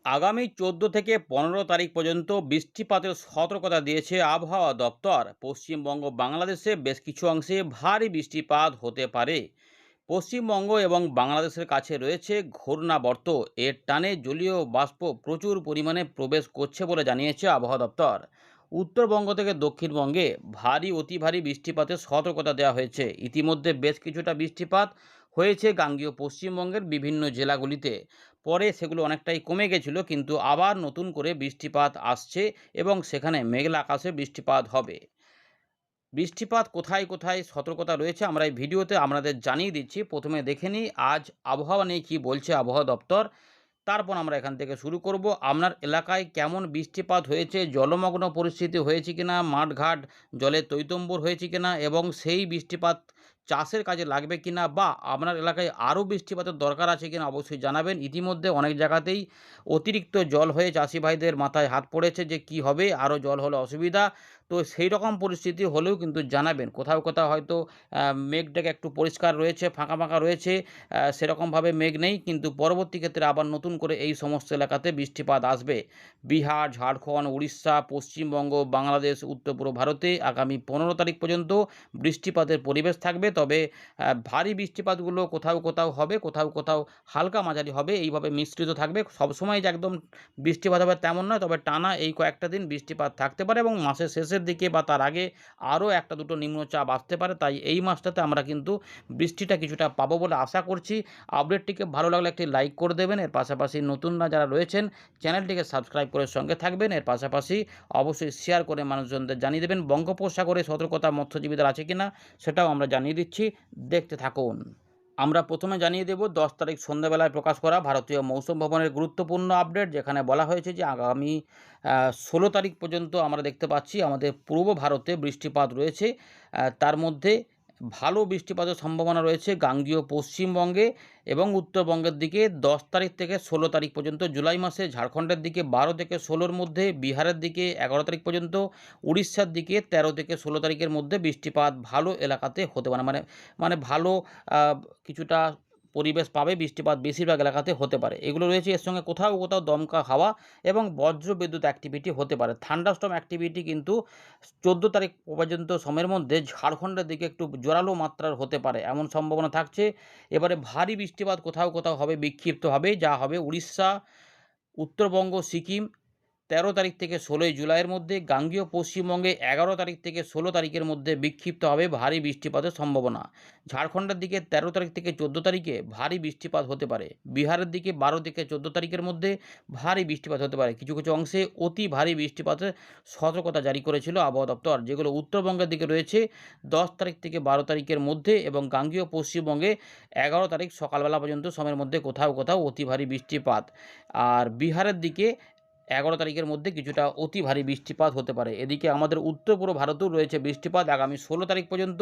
আগামী 14 থেকে 15 তারিখ পর্যন্ত বৃষ্টিপাতের সতর্কতা দিয়েছে আবহাওয়া দপ্তর। পশ্চিমবঙ্গ বাংলাদেশে বেশ কিছু অংশে ভারী বৃষ্টিপাত হতে পারে। পশ্চিমবঙ্গ এবং বাংলাদেশের কাছে রয়েছে ঘূর্ণাবর্ত। এর টানে জলীয় বাষ্প প্রচুর পরিমাণে প্রবেশ করছে বলে জানিয়েছে আবহাওয়া দপ্তর। উত্তরবঙ্গ থেকে দক্ষিণবঙ্গে ভারী অতি ভারী বৃষ্টিপাতের সতর্কতা দেওয়া হয়েছে। ইতিমধ্যে বেশ কিছুটা বৃষ্টিপাত হয়েছে গাঙ্গেয় পশ্চিমবঙ্গের বিভিন্ন জেলাগুলিতে। পরে সেগুলো অনেকটাই কমে গেছিল, কিন্তু আবার নতুন করে বৃষ্টিপাত আসছে এবং সেখানে মেঘলা আকাশে বৃষ্টিপাত হবে। বৃষ্টিপাত কোথায় কোথায় সতর্কতা রয়েছে আমরা এই ভিডিওতে আপনাদের জানিয়ে দিচ্ছি। প্রথমে দেখে নিই আজ আবহাওয়া নিয়ে কী বলছে আবহাওয়া দপ্তর। তারপর আমরা এখান থেকে শুরু করব। আপনার এলাকায় কেমন বৃষ্টিপাত হয়েছে, জলমগ্ন পরিস্থিতি হয়েছে কিনা, মাঠঘাট জলে টইটম্বুর হয়েছে কিনা এবং সেই বৃষ্টিপাত চাষের কাজে লাগবে কিনা, বা আপনার এলাকায় আরও বৃষ্টিপাতের দরকার আছে কিনা অবশ্যই জানাবেন। ইতিমধ্যে অনেক জায়গাতেই অতিরিক্ত জল হয়ে চাষি ভাইদের মাথায় হাত পড়েছে যে কি হবে, আরও জল হলে অসুবিধা। তো সেই রকম পরিস্থিতি হলেও কিন্তু জানাবেন। কোথাও কোথাও হয়তো মেঘটাকে একটু পরিষ্কার রয়েছে, ফাঁকা ফাঁকা রয়েছে, সেরকমভাবে মেঘ নেই, কিন্তু পরবর্তী ক্ষেত্রে আবার নতুন করে এই সমস্ত এলাকাতে বৃষ্টিপাত আসবে। বিহার, ঝাড়খণ্ড, উড়িষ্যা, পশ্চিমবঙ্গ, বাংলাদেশ, উত্তর পূর্ব ভারতে আগামী 15 তারিখ পর্যন্ত বৃষ্টিপাতের পরিবেশ থাকবে। তবে ভারী বৃষ্টিপাতগুলো কোথাও কোথাও হবে, কোথাও কোথাও হালকা মাঝারি হবে, এইভাবে মিশ্রিত থাকবে। সবসময় যে একদম বৃষ্টিপাত হবে তেমন নয়, তবে টানা এই কয়েকটা দিন বৃষ্টিপাত থাকতে পারে এবং মাসের শেষের দিকে বা তার আগে আরও একটা দুটো নিম্নচাপ আসতে পারে। তাই এই মাসটাতে আমরা কিন্তু বৃষ্টিটা কিছুটা পাবো বলে আশা করছি। আপডেটটিকে ভালো লাগলে একটি লাইক করে দেবেন। এর পাশাপাশি নতুনরা যারা রয়েছেন চ্যানেলটিকে সাবস্ক্রাইব করে সঙ্গে থাকবেন। এর পাশাপাশি অবশ্যই শেয়ার করে মানুষজনদের জানিয়ে দেবেন। বঙ্গোপসাগরে সতর্কতা মৎস্যজীবীদের আছে কিনা সেটাও আমরা জানিয়ে দিচ্ছি, দেখতে থাকুন। আমরা প্রথমে জানিয়ে দেব 10 তারিখ সন্ধ্যাবেলায় প্রকাশ করা ভারতীয় মৌসুম ভবনের গুরুত্বপূর্ণ আপডেট, যেখানে বলা হয়েছে যে আগামী 16 তারিখ পর্যন্ত আমরা দেখতে পাচ্ছি আমাদের পূর্ব ভারতে বৃষ্টিপাত রয়েছে। তার মধ্যে ভালো বৃষ্টিপাতের সম্ভাবনা রয়েছে গাঙ্গেয় পশ্চিমবঙ্গে এবং উত্তরবঙ্গের দিকে 10 তারিখ থেকে 16 তারিখ পর্যন্ত জুলাই মাসে, ঝাড়খণ্ডের দিকে 12 থেকে 16-র মধ্যে, বিহারের দিকে 11 তারিখ পর্যন্ত, উড়িষ্যার দিকে 13 থেকে 16 তারিখের মধ্যে বৃষ্টিপাত ভালো এলাকাতে হতে পারে। মানে ভালো আ কিছুটা পরিবেশ পাবে, বৃষ্টিপাত বেশিরভাগ এলাকাতে হতে পারে। এগুলো রয়েছে, এর সঙ্গে কোথাও কোথাও দমকা হাওয়া এবং বজ্র বিদ্যুৎ অ্যাক্টিভিটি হতে পারে। থান্ডারস্টর্ম অ্যাক্টিভিটি কিন্তু 14 তারিখ পর্যন্ত সময়ের মধ্যে ঝাড়খণ্ডের দিকে একটু জোরালো মাত্রার হতে পারে, এমন সম্ভাবনা থাকছে। এবারে ভারী বৃষ্টিপাত কোথাও কোথাও হবে, বিক্ষিপ্তভাবে, যা হবে উড়িষ্যা, উত্তরবঙ্গ, সিকিম 13 তারিখ থেকে 16ই জুলাইয়ের মধ্যে, গাঙ্গেয় পশ্চিমবঙ্গে 11 তারিখ থেকে 16 তারিখের মধ্যে বিক্ষিপ্তভাবে ভারী বৃষ্টিপাতের সম্ভাবনা। ঝাড়খণ্ডের দিকে 13 তারিখ থেকে 14 তারিখে ভারী বৃষ্টিপাত হতে পারে। বিহারের দিকে 12 থেকে 14 তারিখের মধ্যে ভারী বৃষ্টিপাত হতে পারে। কিছু কিছু অংশে অতি ভারী বৃষ্টিপাতের সতর্কতা জারি করেছিল আবহাওয়া দপ্তর, যেগুলো উত্তরবঙ্গের দিকে রয়েছে 10 তারিখ থেকে 12 তারিখের মধ্যে এবং গাঙ্গেয় পশ্চিমবঙ্গে 11 তারিখ সকালবেলা পর্যন্ত সময়ের মধ্যে কোথাও কোথাও অতি ভারী বৃষ্টিপাত। আর বিহারের দিকে 11 তারিখের মধ্যে কিছুটা অতি ভারী বৃষ্টিপাত হতে পারে। এদিকে আমাদের উত্তর পূর্ব ভারতেও রয়েছে বৃষ্টিপাত আগামী 16 তারিখ পর্যন্ত।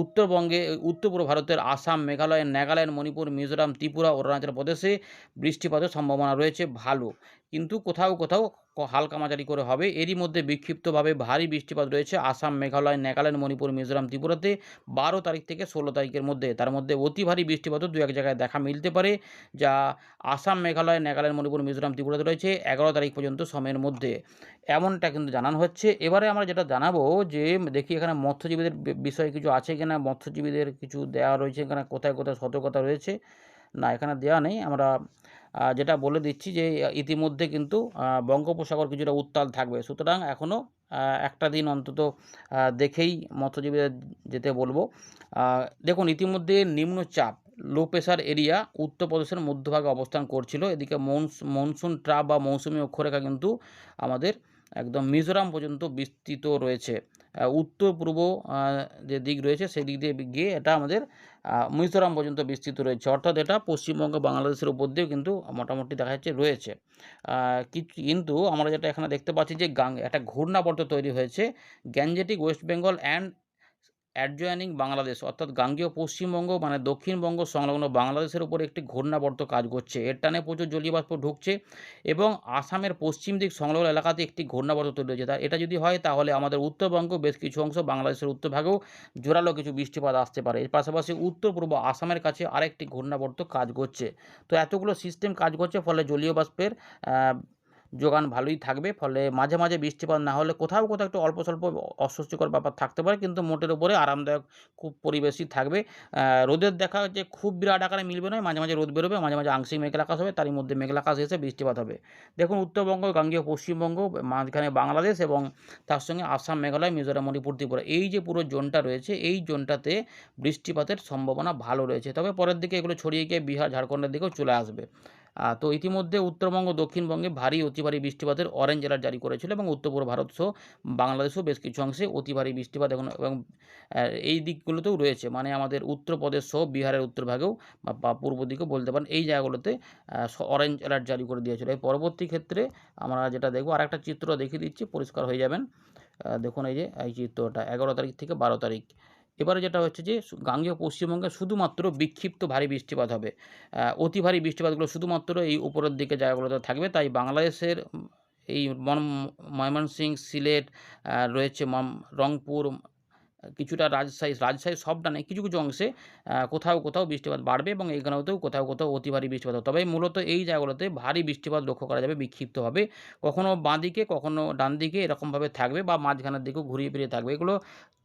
উত্তরবঙ্গে, উত্তর পূর্ব ভারতের আসাম, মেঘালয়, নাগাল্যান্ড, মণিপুর, মিজোরাম, ত্রিপুরা, অরুণাচল প্রদেশে বৃষ্টিপাতের সম্ভাবনা রয়েছে ভালো। কিন্তু কোথাও কোথাও হালকা মাঝারি করে হবে। এরই মধ্যে বিক্ষিপ্তভাবে ভারী বৃষ্টিপাত রয়েছে আসাম, মেঘালয়, নাগাল্যান্ড, মণিপুর, মিজোরাম, ত্রিপুরাতে 12 তারিখ থেকে 16 তারিখের মধ্যে। তার মধ্যে অতি ভারী বৃষ্টিপাতও দু এক জায়গায় দেখা মিলতে পারে, যা আসাম, মেঘালয়, নাগাল্যান্ড, মণিপুর, মিজোরাম, ত্রিপুরাতে রয়েছে 11 তারিখ পর্যন্ত সময়ের মধ্যে। এমনটা কিন্তু জানানো হচ্ছে। এবারে আমরা যেটা জানাবো যে দেখি এখানে মৎস্যজীবীদের বিষয়ে কিছু আছে কিনা, মৎস্যজীবীদের কিছু দেওয়া রয়েছে এখানে, কোথায় কোথায় সতর্কতা রয়েছে। না, এখানে দেওয়া নেই। আমরা যেটা বলে দিচ্ছি যে ইতিমধ্যে কিন্তু বঙ্গোপসাগর কিছুটা উত্তাল থাকবে। সুতরাং এখনও একটা দিন অন্তত দেখেই মৎস্যজীবীদের যেতে বলবো। দেখুন, ইতিমধ্যে নিম্নচাপ লো প্রেশার এরিয়া উত্তরপ্রদেশের মধ্যভাগে অবস্থান করছিল। এদিকে মনসুন ট্রাপ বা মৌসুমি অক্ষরেখা কিন্তু আমাদের একদম মিজোরাম পর্যন্ত বিস্তৃত রয়েছে। উত্তর পূর্ব যে দিক রয়েছে সেই দিক দিয়ে গিয়ে এটা আমাদের মিজোরাম পর্যন্ত বিস্তৃত রয়েছে। অর্থাৎ এটা পশ্চিমবঙ্গ, বাংলাদেশের উপর দিয়েও কিন্তু মোটামুটি দেখা যাচ্ছে রয়েছে। কিন্তু আমরা যেটা এখানে দেখতে পাচ্ছি যে একটা ঘূর্ণাবর্ত তৈরি হয়েছে Gangetic West Bengal and adjoining Bangladesh অর্থাৎ গাঙ্গেয় পশ্চিমবঙ্গ মানে দক্ষিণবঙ্গ সংলগ্ন বাংলাদেশের উপর একটি ঘূর্ণাবর্ত কাজ করছে। এর টানে প্রচুর জলীয় বাষ্প ঢুকছে এবং আসামের পশ্চিম দিক সংলগ্ন এলাকাতে একটি ঘূর্ণাবর্ত তৈরি হয়েছে। এটা যদি হয় তাহলে আমাদের উত্তরবঙ্গ বেশ কিছু অংশ বাংলাদেশের উত্তরভাগেও জোরালো কিছু বৃষ্টিপাত আসতে পারে। এর পাশাপাশি উত্তর পূর্ব আসামের কাছে আরেকটি ঘূর্ণাবর্ত কাজ করছে। তো এতগুলো সিস্টেম কাজ করছে, ফলে জলীয় বাষ্পের যোগান ভালোই থাকবে। ফলে মাঝে মাঝে বৃষ্টিপাত না হলে কোথাও কোথাও একটু অল্প স্বল্প অস্বস্তিকর ব্যাপার থাকতে পারে, কিন্তু মোটের উপরে আরামদায়ক খুব পরিবেশই থাকবে। রোদের দেখা যে খুব বিরাট আকারে মিলবে নয়, মাঝে মাঝে রোদ বেরোবে, মাঝে মাঝে আংশিক মেঘলা আকাশ হবে, তারই মধ্যে মেঘলা আকাশ এসে বৃষ্টিপাত হবে। দেখুন উত্তরবঙ্গ, গাঙ্গেয় পশ্চিমবঙ্গ, মাঝখানে বাংলাদেশ এবং তার সঙ্গে আসাম, মেঘালয়, মিজোরাম, মণিপুর, ত্রিপুরা, এই যে পুরো জোনটা রয়েছে এই জোনটাতে বৃষ্টিপাতের সম্ভাবনা ভালো রয়েছে। তবে পরের দিকে এগুলো ছড়িয়ে গিয়ে বিহার, ঝাড়খণ্ডের দিকেও চলে আসবে। তো ইতিমধ্যে উত্তরবঙ্গ, দক্ষিণবঙ্গে ভারী অতি ভারী বৃষ্টিপাতের অরেঞ্জ অ্যালার্ট জারি করেছিল এবং উত্তর পূর্ব ভারত সহ বাংলাদেশেও বেশ কিছু অংশে অতি ভারী বৃষ্টিপাত এখন এবং এই দিকগুলোতেও রয়েছে, মানে আমাদের উত্তরপ্রদেশ সহ বিহারের উত্তরভাগেও বা পূর্ব দিকেও বলতে পারেন, এই জায়গাগুলোতে অরেঞ্জ অ্যালার্ট জারি করে দিয়েছিল। এই পরবর্তী ক্ষেত্রে আমরা যেটা দেখব, আর একটা চিত্র দেখিয়ে দিচ্ছি, পরিষ্কার হয়ে যাবেন। দেখুন এই যে এই চিত্রটা 11 তারিখ থেকে 12 তারিখ। এবারে যেটা হচ্ছে যে গাঙ্গেয় পশ্চিমবঙ্গে শুধুমাত্র বিক্ষিপ্ত ভারী বৃষ্টিপাত হবে। অতি ভারী বৃষ্টিপাতগুলো শুধুমাত্র এই উপরের দিকে জায়গাগুলোতে থাকবে। তাই বাংলাদেশের এই ময়মনসিংহ, সিলেট রয়েছে, রংপুর, কিছুটা রাজশাহী সবটা নেই, কিছু কিছু অংশে কোথাও কোথাও বৃষ্টিপাত বাড়বে এবং এইখানেতেও কোথাও কোথাও অতি ভারী বৃষ্টিপাত হবে। তবে মূলত এই জায়গাগুলোতে ভারী বৃষ্টিপাত লক্ষ্য করা যাবে বিক্ষিপ্তভাবে, কখনো বাঁ দিকে কখনো ডান দিকে এরকমভাবে থাকবে বা মাঝখানের দিকেও ঘুরিয়ে ফিরিয়ে থাকবে। এগুলো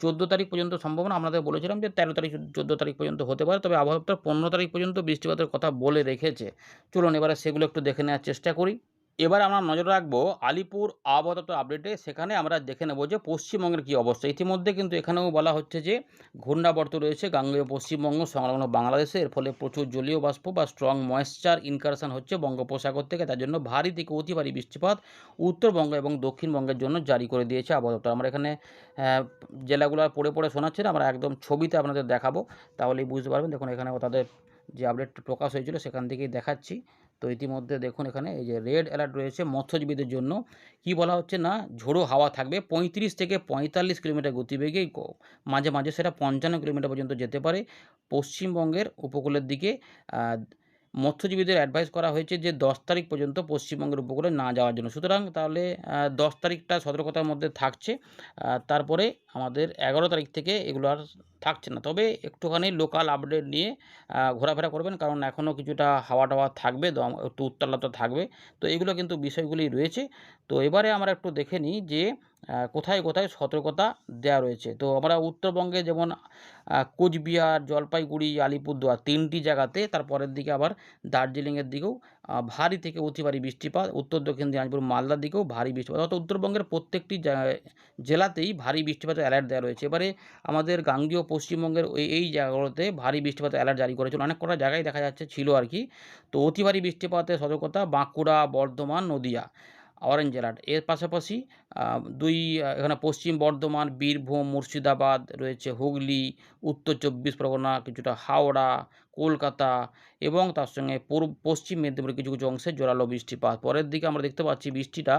14 তারিখ পর্যন্ত সম্ভাবনা। আপনাদের বলেছিলাম যে 13 তারিখ 14 তারিখ পর্যন্ত হতে পারে, তবে আবহাওয়া দপ্তর 15 তারিখ পর্যন্ত বৃষ্টিপাতের কথা বলে রেখেছে। চলুন এবারে সেগুলো একটু দেখে নেওয়ার চেষ্টা করি। এবার আমরা নজর রাখবো আলিপুর আবহাওয়া দপ্তর আপডেটে। সেখানে আমরা দেখে নেব যে পশ্চিমবঙ্গের কী অবস্থা। ইতিমধ্যে কিন্তু এখানেও বলা হচ্ছে যে ঘূর্ণাবর্ত রয়েছে গাঙ্গেয় পশ্চিমবঙ্গ সংলগ্ন বাংলাদেশে। এর ফলে প্রচুর জলীয় বাষ্প বা স্ট্রং ময়েশ্চার ইনকারশন হচ্ছে বঙ্গোপসাগর থেকে। তার জন্য ভারী থেকে অতি ভারী বৃষ্টিপাত উত্তরবঙ্গ এবং দক্ষিণবঙ্গের জন্য জারি করে দিয়েছে আবহাওয়া দপ্তর। আমরা এখানে জেলাগুলো পড়ে পড়ে শোনাচ্ছি না, আমরা একদম ছবিতে আপনাদের দেখাবো, তাহলেই বুঝতে পারবেন। দেখুন এখানে তাদের যে আপডেট প্রকাশ হয়েছিল সেখান থেকেই দেখাচ্ছি। তো ইতিমধ্যে দেখুন এখানে এই যে রেড অ্যালার্ট রয়েছে মৎস্যজীবীদের জন্য। কি বলা হচ্ছে না, ঝোড়ো হাওয়া থাকবে 35 থেকে 45 কিলোমিটার গতিবেগে, মাঝে মাঝে সেটা 55 কিলোমিটার পর্যন্ত যেতে পারে পশ্চিমবঙ্গের উপকূলের দিকে। মৎস্যজীবীদের অ্যাডভাইস করা হয়েছে যে 10 তারিখ পর্যন্ত পশ্চিমবঙ্গের উপকূলে না যাওয়ার জন্য। সুতরাং তাহলে 10 তারিখটা সতর্কতার মধ্যে থাকছে। তারপরে আমাদের 11 তারিখ থেকে এগুলো আর থাকছে না। তবে একটুখানি লোকাল আপডেট নিয়ে ঘোরাফেরা করবেন, কারণ এখনও কিছুটা হাওয়া টাওয়া থাকবে, একটু উত্তালতা থাকবে। তো এগুলো কিন্তু বিষয়গুলি রয়েছে। তো এবারে আমরা একটু দেখে নিই যে কোথায় কোথায় সতর্কতা দেওয়া রয়েছে। তো আমরা উত্তরবঙ্গে যেমন কোচবিহার, জলপাইগুড়ি, আলিপুরদুয়ার 3টি জায়গাতে, তারপরের দিকে আবার দার্জিলিংয়ের দিকেও ভারী থেকে অতি ভারী বৃষ্টিপাত, উত্তর দক্ষিণ দিনাজপুর, মালদার দিকেও ভারী বৃষ্টিপাত, অর্থাৎ উত্তরবঙ্গের প্রত্যেকটি জেলাতেই ভারী বৃষ্টিপাতের অ্যালার্ট দেওয়া রয়েছে। এবারে আমাদের গাঙ্গেয় পশ্চিমবঙ্গের এই জায়গাগুলোতে ভারী বৃষ্টিপাতের অ্যালার্ট জারি করেছিল, অনেক কটা জায়গায় দেখা যাচ্ছে ছিল আর কি। তো অতি ভারী বৃষ্টিপাতের সতর্কতা বাঁকুড়া, বর্ধমান, নদিয়া অরেঞ্জ অ্যালার্ট। এর পাশাপাশি এখানে পশ্চিম বর্ধমান, বীরভূম, মুর্শিদাবাদ রয়েছে, হুগলি, উত্তর 24 পরগনা, কিছুটা হাওড়া, কলকাতা এবং তার সঙ্গে পশ্চিম মেদিনীপুরের কিছু কিছু অংশে জোরালো বৃষ্টিপাত। পরের দিকে আমরা দেখতে পাচ্ছি বৃষ্টিটা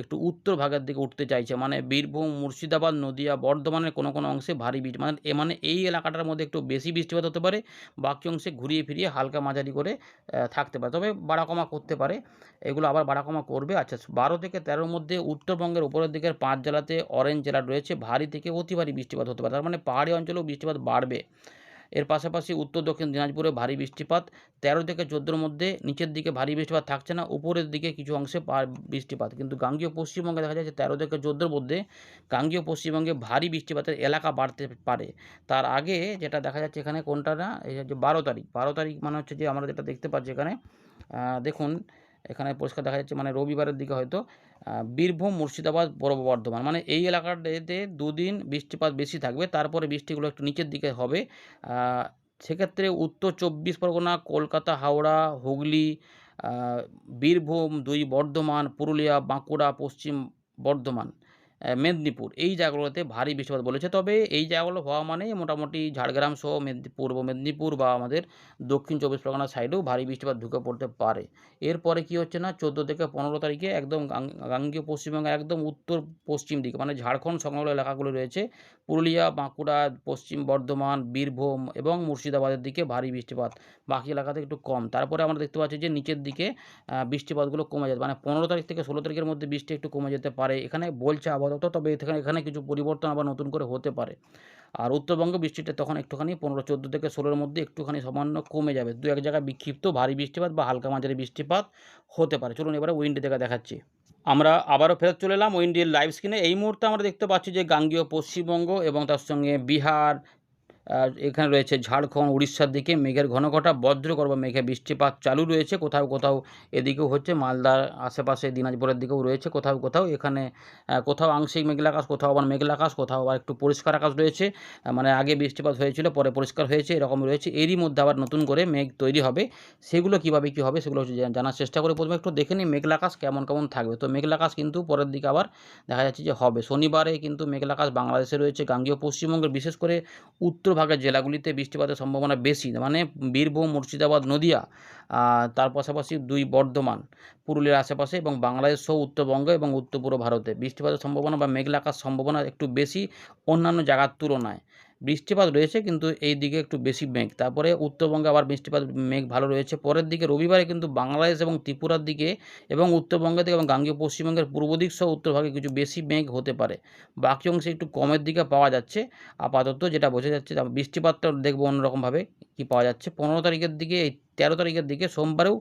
একটু উত্তর ভাগের দিকে উঠতে চাইছে, মানে বীরভূম, মুর্শিদাবাদ, নদিয়া, বর্ধমানের কোনো কোনো অংশে ভারী বৃষ্টি, মানে এই এলাকাটার মধ্যে একটু বেশি বৃষ্টিপাত হতে পারে, বাকি অংশে ঘুরিয়ে ফিরিয়ে হালকা মাঝারি করে থাকতে পারে, তবে বাড়া কমা করতে পারে। এগুলো আবার বাড়া কমা করবে। আচ্ছা, 12 থেকে 13-র মধ্যে উত্তরবঙ্গের উপরের দিকের 5 জেলাতে অরেঞ্জ অ্যালার্ট রয়েছে, ভারী থেকে অতি ভারী বৃষ্টিপাত হতে পারে, তার মানে পাহাড়ি অঞ্চলেও বৃষ্টিপাত বাড়বে। এর পাশাপাশি উত্তর দক্ষিণ দিনাজপুরে ভারী বৃষ্টিপাত, 13 থেকে 14-র মধ্যে নিচের দিকে ভারী বৃষ্টিপাত থাকছে না, উপরের দিকে কিছু অংশে বৃষ্টিপাত। কিন্তু গাঙ্গেয় পশ্চিমবঙ্গে দেখা যাচ্ছে 13 থেকে 14-র মধ্যে গাঙ্গেয় পশ্চিমবঙ্গে ভারী বৃষ্টিপাতের এলাকা বাড়তে পারে। তার আগে যেটা দেখা যাচ্ছে এখানে কোনটা না, এই হচ্ছে 12 তারিখ। 12 তারিখ মানে হচ্ছে যে আমরা যেটা দেখতে পাচ্ছি এখানে, দেখুন এখানে পরিষ্কার দেখা যাচ্ছে, মানে রবিবারের দিকে হয়তো বীরভূম, মুর্শিদাবাদ, পূর্ব বর্ধমান, মানে এই এলাকাটাতে 2 দিন বৃষ্টিপাত বেশি থাকবে, তারপরে বৃষ্টিগুলো একটু নিচের দিকে হবে। সেক্ষেত্রে উত্তর 24 পরগনা, কলকাতা, হাওড়া, হুগলি, বীরভূম, 2 বর্ধমান, পুরুলিয়া, বাঁকুড়া, পশ্চিম বর্ধমান, মেদিনীপুর এই জায়গাগুলোতে ভারী বৃষ্টিপাত বলেছে। তবে এই জায়গাগুলো হওয়া মানেই মোটামুটি ঝাড়গ্রাম সহ পূর্ব মেদিনীপুর বা আমাদের দক্ষিণ 24 পরগনার সাইডেও ভারী বৃষ্টিপাত ঢুকে পড়তে পারে। এরপরে কি হচ্ছে না 14 থেকে 15 তারিখে একদম গাঙ্গেয় পশ্চিমবঙ্গের একদম উত্তর পশ্চিম দিকে মানে ঝাড়খণ্ড সংলগ্ন এলাকাগুলো রয়েছে পুরুলিয়া, বাঁকুড়া, পশ্চিম বর্ধমান, বীরভূম এবং মুর্শিদাবাদের দিকে ভারী বৃষ্টিপাত। বাকি এলাকাতে একটু কম। তারপরে আমরা দেখতে পাচ্ছি যে নিচের দিকে বৃষ্টিপাতগুলো কমে যাবে। মানে 15 তারিখ থেকে 16 তারিখের মধ্যে বৃষ্টি একটু কমে যেতে পারে। এখানে বলছে আপাতত, তবে এখানে কিছু পরিবর্তন আবার নতুন করে হতে পারে। আর উত্তরবঙ্গে বৃষ্টিটা তখন একটুখানি 14 থেকে 16 এর মধ্যে একটুখানি সামান্য কমে যাবে। 2-1 জায়গায় বিক্ষিপ্ত ভারী বৃষ্টিপাত বা হালকা মাঝারি বৃষ্টিপাত হতে পারে। চলুন এবারে উইন্ডি থেকে দেখাচ্ছি। আমরা আবারও ফেরত চলে এলাম উইন্ডির লাইভ স্ক্রিনে। এই মুহূর্তে আমরা দেখতে পাচ্ছি যে গাঙ্গেয় পশ্চিমবঙ্গ এবং তার সঙ্গে বিহার, এখানে রয়েছে ঝাড়খণ্ড, উড়িষ্যার দিকে মেঘের ঘনঘটা বজ্রগর্ভ মেঘে বৃষ্টিপাত চালু রয়েছে। কোথাও কোথাও এদিকেও হচ্ছে, মালদার আশেপাশে দিনাজপুরের দিকেও রয়েছে কোথাও কোথাও। এখানে কোথাও আংশিক মেঘলা আকাশ, কোথাও আবার মেঘলা আকাশ, কোথাও আবার একটু পরিষ্কার আকাশ রয়েছে। মানে আগে বৃষ্টিপাত হয়েছিল, পরে পরিষ্কার হয়েছে, এরকম রয়েছে। এরই মধ্যে আবার নতুন করে মেঘ তৈরি হবে। সেগুলো কীভাবে কী হবে সেগুলো হচ্ছে জানার চেষ্টা করে। প্রথমে একটু দেখে নিই মেঘলা আকাশ কেমন কেমন থাকবে। তো মেঘলা আকাশ কিন্তু পরের দিকে আবার দেখা যাচ্ছে যে হবে। শনিবারে কিন্তু মেঘলা আকাশ বাংলাদেশে রয়েছে। গাঙ্গেয় পশ্চিমবঙ্গের বিশেষ করে উত্তর ভাগের জেলাগুলিতে বৃষ্টিপাতের সম্ভাবনা বেশি। মানে বীরভূম, মুর্শিদাবাদ, নদিয়া, তার পাশাপাশি 2 বর্ধমান, পুরুলিয়ার আশেপাশে এবং বাংলাদেশ সহ উত্তরবঙ্গ এবং উত্তর পূর্ব ভারতে বৃষ্টিপাতের সম্ভাবনা বা মেঘলা আকাশ সম্ভাবনা একটু বেশি অন্যান্য জায়গার তুলনায়। বৃষ্টিপাত রয়েছে কিন্তু এই দিকে একটু বেশি মেঘ। তারপরে উত্তরবঙ্গে আবার বৃষ্টিপাত মেঘ ভালো রয়েছে। পরের দিকে রবিবারে কিন্তু বাংলাদেশ এবং ত্রিপুরার দিকে এবং উত্তরবঙ্গের দিকে এবং গাঙ্গেয় পশ্চিমবঙ্গের পূর্ব দিক সহ উত্তরভাগে কিছু বেশি মেঘ হতে পারে। বাকি অংশে একটু কমের দিকে পাওয়া যাচ্ছে। আপাতত যেটা বোঝা যাচ্ছে, বৃষ্টিপাতটা দেখব অন্যরকমভাবে কী পাওয়া যাচ্ছে। 15 তারিখের দিকে, এই 13 তারিখের দিকে সোমবারেও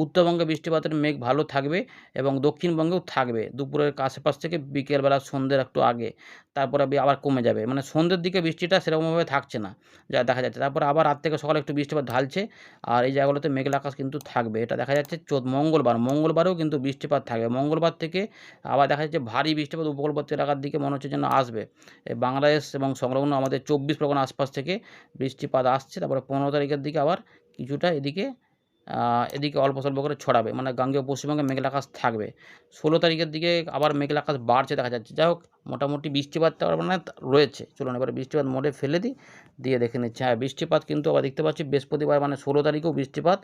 উত্তরবঙ্গে বৃষ্টিপাতের মেঘ ভালো থাকবে এবং দক্ষিণবঙ্গেও থাকবে দুপুরের আশেপাশ থেকে বিকেলবেলা সন্ধ্যের একটু আগে। তারপরে আবার কমে যাবে। মানে সন্ধ্যের দিকে বৃষ্টিটা সেরকমভাবে থাকছে না, যা দেখা যাচ্ছে। তারপরে আবার রাত থেকে সকালে একটু বৃষ্টিপাত ঢালছে। আর এই জায়গাগুলোতে মেঘলা আকাশ কিন্তু থাকবে। এটা দেখা যাচ্ছে মঙ্গলবারেও কিন্তু বৃষ্টিপাত থাকবে। মঙ্গলবার থেকে আবার দেখা যাচ্ছে ভারী বৃষ্টিপাত উপকূলবর্তী এলাকার দিকে মনে হচ্ছে যেন আসবে। বাংলাদেশ এবং সংলগ্ন আমাদের 24 পরগনার আশপাশ থেকে বৃষ্টিপাত আসছে। তারপরে 15 তারিখের দিকে আবার কিছুটা এদিকে অল্প স্বল্প করে ছড়াবে। মানে গাঙ্গেয় পশ্চিমবঙ্গে মেঘলা আকাশ থাকবে। 16 তারিখের দিকে আবার মেঘলা আকাশ বাড়ছে দেখা যাচ্ছে। যাই হোক, মোটামুটি বৃষ্টিপাতটা মানে রয়েছে। চলুন এবারে বৃষ্টিপাত মোডে ফেলে দিয়ে দেখে নিচ্ছি। হ্যাঁ, বৃষ্টিপাত কিন্তু আবার দেখতে পাচ্ছি বৃহস্পতিবার মানে 16 তারিখেও বৃষ্টিপাত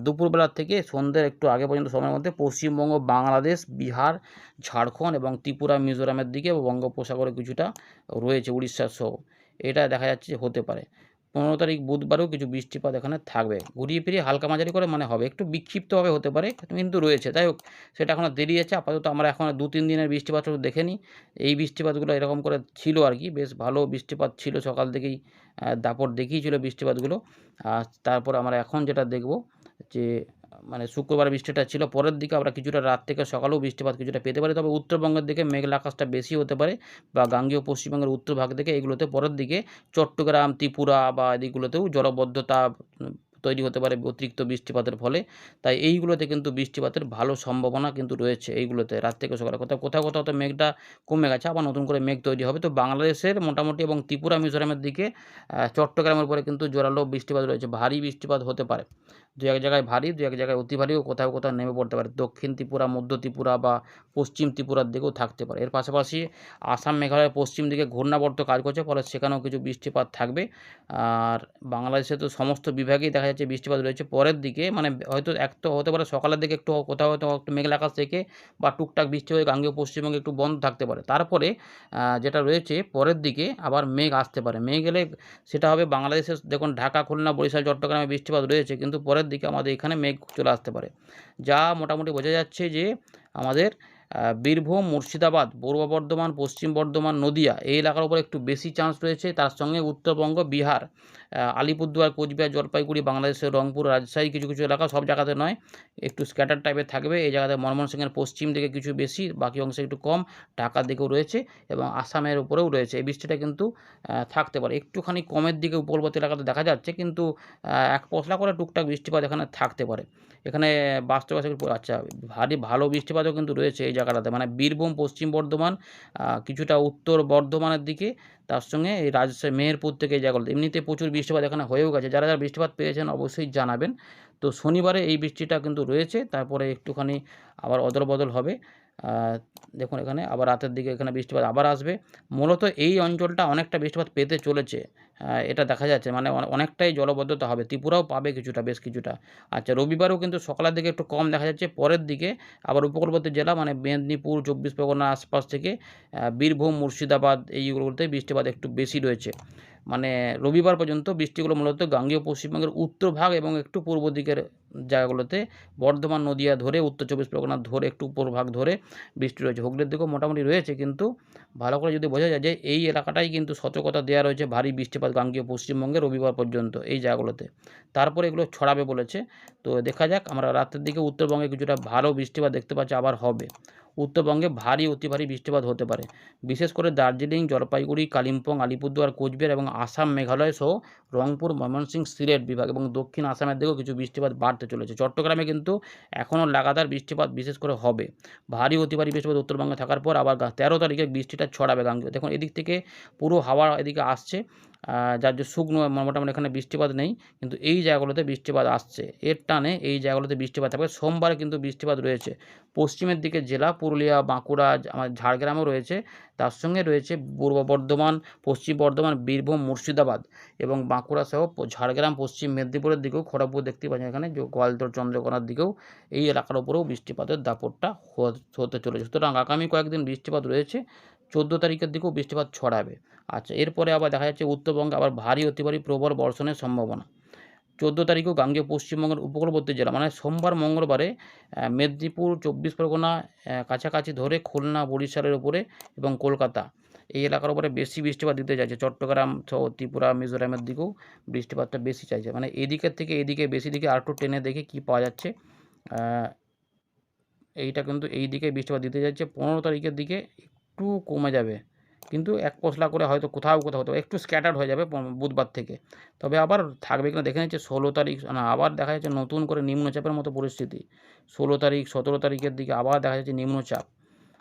দুপুরবেলার থেকে সন্ধ্যের একটু আগে পর্যন্ত সময়ের মধ্যে পশ্চিমবঙ্গ, বাংলাদেশ, বিহার, ঝাড়খণ্ড এবং ত্রিপুরা, মিজোরামের দিকে বঙ্গোপসাগরে কিছুটা রয়েছে, উড়িষ্যা সহ। এটা দেখা যাচ্ছে যে হতে পারে। 15 তারিখ বুধবারেও কিছু বৃষ্টিপাত এখানে থাকবে। ঘুরিয়ে ফিরিয়ে হালকা মাঝারি করে মানে হবে। একটু বিক্ষিপ্তভাবে হতে পারে কিন্তু রয়েছে। যাই হোক, সেটা এখনও দেরি আছে। আপাতত আমরা এখন 2-3 দিনের বৃষ্টিপাত দেখে নিই। এই বৃষ্টিপাতগুলো এরকম করে ছিল আর কি। বেশ ভালো বৃষ্টিপাত ছিল, সকাল থেকেই দাপট দেখিয়েছিল বৃষ্টিপাতগুলো। তারপর আমরা এখন যেটা দেখব যে মানে শুক্রবার বৃষ্টিটা ছিল, পরের দিকে আমরা কিছুটা রাত থেকে সকালেও বৃষ্টিপাত কিছুটা পেতে পারি। তবে উত্তরবঙ্গের দিকে মেঘলা আকাশটা বেশি হতে পারে বা গাঙ্গেয় পশ্চিমবঙ্গের উত্তর ভাগ থেকে এগুলোতে পরের দিকে চট্টগ্রাম, ত্রিপুরা বা এদিকগুলোতেও জলবদ্ধতা তৈরি হতে পারে অতিরিক্ত বৃষ্টিপাতের ফলে। তাই এইগুলোতে কিন্তু বৃষ্টিপাতের ভালো সম্ভাবনা কিন্তু রয়েছে। এইগুলোতে রাত থেকে সকালে কোথাও কোথাও তো মেঘটা কমে গেছে, আবার নতুন করে মেঘ তৈরি হবে। তো বাংলাদেশের মোটামুটি এবং ত্রিপুরা, মিজোরামের দিকে চট্টগ্রামের উপরে কিন্তু জোরালো বৃষ্টিপাত রয়েছে। ভারী বৃষ্টিপাত হতে পারে। 2-1 জায়গায় ভারী, 2-1 জায়গায় অতি ভারীও কোথাও কোথাও নেমে পড়তে পারে। দক্ষিণ ত্রিপুরা, মধ্য ত্রিপুরা বা পশ্চিম ত্রিপুরার দিকেও থাকতে পারে। এর পাশাপাশি আসাম, মেঘালয়ের পশ্চিম দিকে ঘূর্ণাবর্ত কাজ করছে, ফলে সেখানেও কিছু বৃষ্টিপাত থাকবে। আর বাংলাদেশে তো সমস্ত বিভাগেই দেখা যাচ্ছে বৃষ্টিপাত রয়েছে। পরের দিকে মানে হয়তো এক তো হতে পারে সকালের দিকে একটু কোথাও হয়তো একটু মেঘলা আকাশ থেকে বা টুকটাক বৃষ্টি হয়ে গাঙ্গেয় পশ্চিমবঙ্গে একটু বন্ধ থাকতে পারে। তারপরে যেটা রয়েছে পরের দিকে আবার মেঘ আসতে পারে। মেঘ এলে সেটা হবে বাংলাদেশের, দেখুন ঢাকা, খুলনা, বরিশাল, চট্টগ্রামে বৃষ্টিপাত রয়েছে, কিন্তু পরের দিকে আমাদের এখানে মেঘ চলে আসতে পারে। যা মোটামুটি বোঝা যাচ্ছে যে আমাদের বীরভূম, মুর্শিদাবাদ, পূর্ব বর্ধমান, পশ্চিম বর্ধমান, নদিয়া এই এলাকার উপর একটু বেশি চান্স রয়েছে। তার সঙ্গে উত্তরবঙ্গ, বিহার, আলিপুরদুয়ার, কোচবিহার, জলপাইগুড়ি, বাংলাদেশের রংপুর, রাজশাহী কিছু কিছু এলাকা, সব জায়গাতে নয়, একটু স্ক্যাটার টাইপের থাকবে। এই জায়গাতে ময়মনসিংহের পশ্চিম দিকে কিছু বেশি, বাকি অংশে একটু কম। ঢাকার দিকেও রয়েছে এবং আসামের উপরেও রয়েছে। এই বৃষ্টিটা কিন্তু থাকতে পারে। একটুখানি কমের দিকে উপকূলবর্তী এলাকাতে দেখা যাচ্ছে, কিন্তু এক পশলা করে টুকটাক বৃষ্টিপাত এখানে থাকতে পারে। এখানে বাস্তবে আচ্ছা, ভালো বৃষ্টিপাতও কিন্তু রয়েছে এই জায়গাটাতে। মানে বীরভূম, পশ্চিম বর্ধমান, কিছুটা উত্তর বর্ধমানের দিকে, তার সঙ্গে এই রাজশাহী, মেহেরপুর থেকে এই জায়গাগুলোতে এমনিতে প্রচুর বৃষ্টিপাত এখানে হয়েও গেছে। যারা যারা বৃষ্টিপাত পেয়েছেন অবশ্যই জানাবেন। তো শনিবারে এই বৃষ্টিটা কিন্তু রয়েছে, তারপরে একটুখানি আবার অদল বদল হবে। দেখুন এখানে আবার রাতের দিকে এখানে বৃষ্টিপাত আবার আসবে। মূলত এই অঞ্চলটা অনেকটা বৃষ্টিপাত পেতে চলেছে। এটা দেখা যাচ্ছে মানে অনেকটাই জলবদ্ধতা হবে। ত্রিপুরাও পাবে কিছুটা, বেশ কিছুটা। আচ্ছা, রবিবারেও কিন্তু সকালের দিকে একটু কম দেখা যাচ্ছে। পরের দিকে আবার উপকূলবর্তী জেলা মানে মেদিনীপুর, 24 পরগনা আশপাশ থেকে বীরভূম, মুর্শিদাবাদ এইগুলোতে বৃষ্টিপাত একটু বেশি রয়েছে। মানে রবিবার পর্যন্ত বৃষ্টিগুলো মূলত গাঙ্গেয় পশ্চিমবঙ্গের উত্তর ভাগ এবং একটু পূর্ব দিকের জায়গাগুলোতে বর্ধমান, নদীয়া ধরে, উত্তর 24 পরগনা ধরে, একটু উপর ভাগ ধরে বৃষ্টি রয়েছে। হুগলির দিকেও মোটামুটি রয়েছে, কিন্তু ভালো করে যদি বোঝা যায় যে এই এলাকাটাই কিন্তু সতর্কতা দেওয়া রয়েছে ভারী বৃষ্টিপাত গাঙ্গেয় পশ্চিমবঙ্গে রবিবার পর্যন্ত এই জায়গাগুলোতে। তারপরে এগুলো ছড়াবে বলেছে। তো দেখা যাক, আমরা রাতের দিকে উত্তরবঙ্গে কিছুটা ভালো বৃষ্টিপাত দেখতে পাচ্ছি, আবার হবে। উত্তরবঙ্গে ভারী অতি ভারী বৃষ্টিপাত হতে পারে। বিশেষ করে দার্জিলিং, জলপাইগুড়ি, কালিম্পং, আলিপুরদুয়ার, কোচবিহার এবং আসাম, মেঘালয় সহ রংপুর, ময়মনসিংহ, সিলেট বিভাগ এবং দক্ষিণ আসামের দিকেও কিছু বৃষ্টিপাত বাড়তে চলেছে। চট্টগ্রামে কিন্তু এখনও লাগাতার বৃষ্টিপাত বিশেষ করে হবে। ভারী অতি ভারী বৃষ্টিপাত উত্তরবঙ্গে থাকার পর আবার 13 তারিখে বৃষ্টিটা ছড়াবে গাঙ্গেয়। দেখুন এদিক থেকে পুরো হাওয়া এদিকে আসছে, যার যে শুকনো মোটামুটি এখানে বৃষ্টিপাত নেই, কিন্তু এই জায়গাগুলোতে বৃষ্টিপাত আসছে। এর টানে এই জায়গাগুলোতে বৃষ্টিপাত থাকবে। সোমবারে কিন্তু বৃষ্টিপাত রয়েছে। পশ্চিমের দিকে জেলা পুরুলিয়া, বাঁকুড়া, আমাদের ঝাড়গ্রামও রয়েছে। তার সঙ্গে রয়েছে পূর্ব বর্ধমান, পশ্চিম বর্ধমান, বীরভূম, মুর্শিদাবাদ এবং বাঁকুড়া সহ ঝাড়গ্রাম, পশ্চিম মেদিনীপুরের দিকেও, খড়গপুর দেখতে পাচ্ছেন এখানে, যে গোয়ালতোড়, চন্দ্রকোনার দিকেও এই এলাকার উপরেও বৃষ্টিপাতের দাপটটা হতে চলেছে। সুতরাং আগামী কয়েকদিন বৃষ্টিপাত রয়েছে। 14 তারিখের দিকেও বৃষ্টিপাত ছড়াবে। আচ্ছা, এরপরে আবার দেখা যাচ্ছে উত্তরবঙ্গে আবার ভারী অতি ভারী প্রবল বর্ষণের সম্ভাবনা। 14 তারিখেও গাঙ্গেয় পশ্চিমবঙ্গের উপকূলবর্তী জেলা মানে সোমবার, মঙ্গলবারে মেদিনীপুর, 24 পরগনা কাছাকাছি ধরে খুলনা, বরিশালের উপরে এবং কলকাতা এই এলাকার উপরে বেশি বৃষ্টিপাত দিতে চাইছে। চট্টগ্রাম সহ ত্রিপুরা, মিজোরামের দিকেও বৃষ্টিপাতটা বেশি চাইছে। মানে এদিকের থেকে এদিকে বেশি দিকে আরেকটু টেনে দেখে কি পাওয়া যাচ্ছে। এইটা কিন্তু এই দিকে বৃষ্টিপাত দিতে যাচ্ছে। 15 তারিখের দিকে একটু কমে যাবে, কিন্তু এক পশলা করে হয়তো কোথাও কোথাও হয়তো একটু স্ক্যাটার্ড হয়ে যাবে বুধবার থেকে। তবে আবার থাকবে কিনা দেখে নিচ্ছে 16 তারিখ না, আবার দেখা যাচ্ছে নতুন করে নিম্নচাপের মতো পরিস্থিতি। 16 তারিখ, 17 তারিখের দিকে আবার দেখা যাচ্ছে নিম্নচাপ।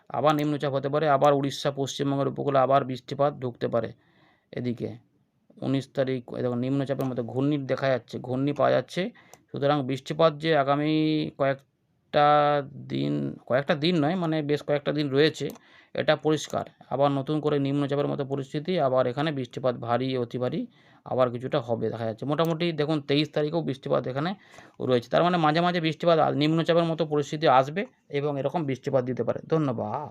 আবার নিম্নচাপ হতে পারে, আবার উড়িষ্যা, পশ্চিমবঙ্গের উপকূলে আবার বৃষ্টিপাত ঢুকতে পারে এদিকে। 19 তারিখ দেখুন নিম্নচাপের মতো ঘূর্ণির দেখা যাচ্ছে, ঘূর্ণি পাওয়া যাচ্ছে। সুতরাং বৃষ্টিপাত যে আগামী কয়েকটা কয়েকটা দিন নয়, মানে বেশ কয়েকটা দিন রয়েছে, এটা পরিষ্কার। আবার নতুন করে নিম্নচাপের মতো পরিস্থিতি, আবার এখানে বৃষ্টিপাত ভারী অতি ভারী আবার কিছুটা হবে দেখা যাচ্ছে। মোটামুটি দেখুন 23 তারিখেও বৃষ্টিপাত এখানে রয়েছে। তার মানে মাঝে মাঝে বৃষ্টিপাত নিম্নচাপের মতো পরিস্থিতি আসবে এবং এরকম বৃষ্টিপাত দিতে পারে। ধন্যবাদ।